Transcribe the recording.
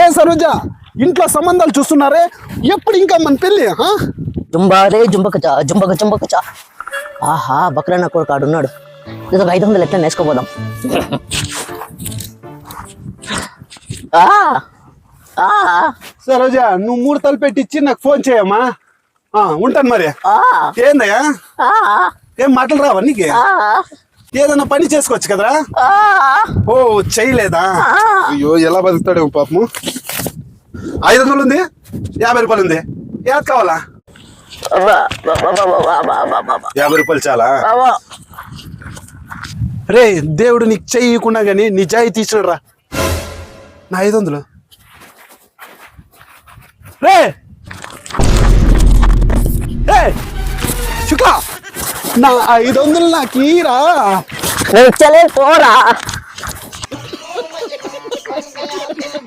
ఏ సరోజ, ఇంట్లో సంబంధాలు చూస్తున్నారే, ఎప్పుడు ఇంకా మన పెళ్ళి? జుంబారే జుంబకచా జుంబకచా. ఆహా, బక్రన్న కొడుకు ఆడున్నాడు. ఇదో 500 ఎట్లా నేసుకోపోదాం. సరోజ, నువ్వు 3 తలు పెట్టించి నాకు ఫోన్ చేయమ్మా. ఉంటాను మరి. ఏందయ్యా, ఏం మాటలు రావా నీకు? ఏదన్నా పని చేసుకోవచ్చు కదరా? ఓ, చేయలేదా? అయ్యో, ఎలా బతుకుతాడేమో పాపము. 500 ఉంది, 50 రూపాయలు ఉంది. ఏది కావాలా? 50 రూపాయలు చాలా? రే, దేవుడు నీకు చెయ్యకుండా గాని నిజాయితీ ఇచ్చినాడు రా. నా 500 రే. శుక, నా 500 నాకు ఈరా. పోరా.